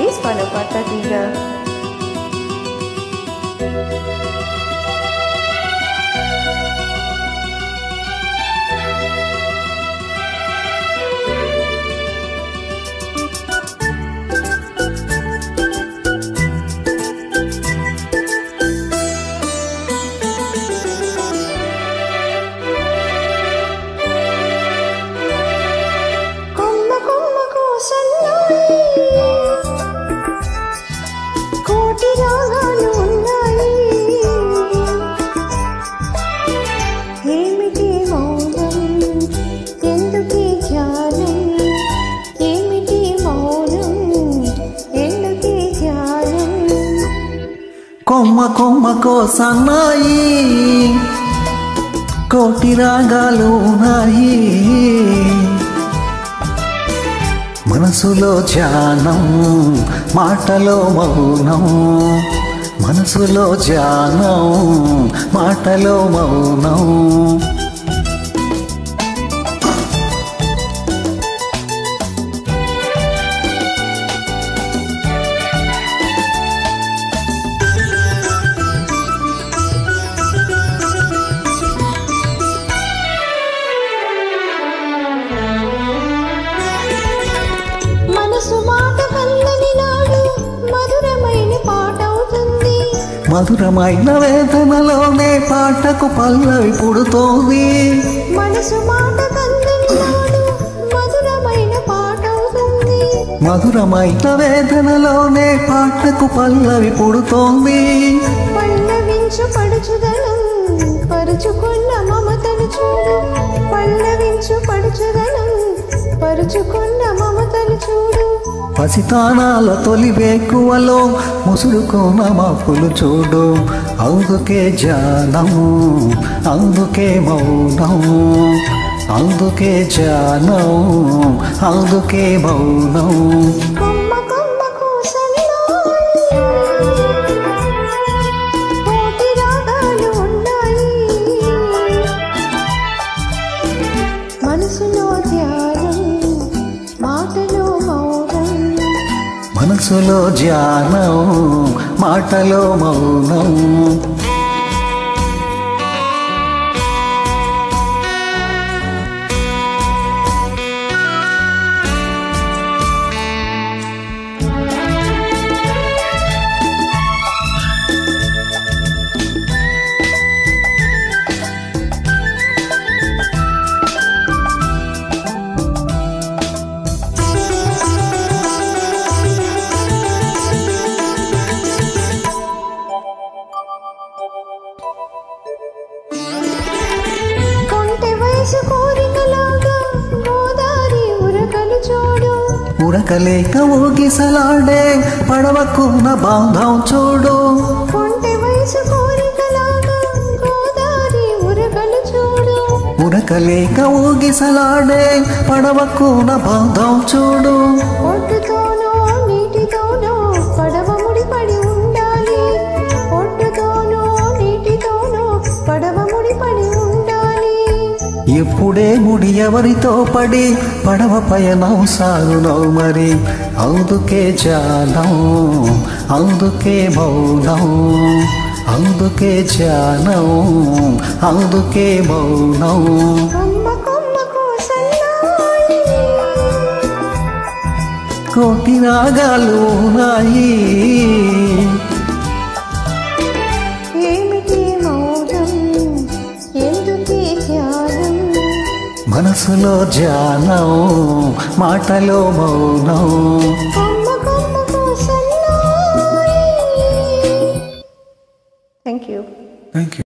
Please follow Pata Tiga. కొమ్మ కొమ్మకో సన్నాయి కోటి రాగాలు ఉన్నాయి మనసులో ధ్యానం మాటలో మౌనం మనసులో ధ్యానం మాటలో మౌనం మధురమైన వేదనలోనే పాటకు పల్లవి పుడుతోంది మనసు మాట కన్ననినాడు మధురమైన పాట అవుతుంది మధురమైన వేదనలోనే పాటకు పల్లవి పుడుతోంది పల్లవించు పడుచుదనం పరుచుకున్న మమతలు చూడు పల్లవించు పడుచుదనం పరుచుకున్న మమతలు చూడు పసితానాల తొలి వేకువలో ముసురుకున్న మాపులు చూడు అందుకే ధ్యానం అందుకే మౌనం అందుకే ధ్యానం అందుకే మౌనం మనసులో ధ్యానం మాటలో మౌనం మనసులో ధ్యానం మాటలో మౌనం ఉరకలేక ఊగిసలాడే పడవకున్న బాంధం చూడు ఉరకలేక ఊగిసలాడే పడవకున్న బాంధం చూడు ఒడ్డుతోనో నీటితోనో పడవ ముడిపడి ఉండాలి ఒడ్డుతోనో నీటితోనో పడవ ముడిపడి ఉండాలి ఎప్పుడే ముడి ఎవరితో పడి పడవ పయనం సాగునో మరి అందుకే ధ్యానం అందుకే మౌనం అందుకే ధ్యానం అందుకే మౌనం కోటి రాగాలు ఉన్నాయి మనసులో ధ్యానం మాటలో మౌనం Thank you. Thank you.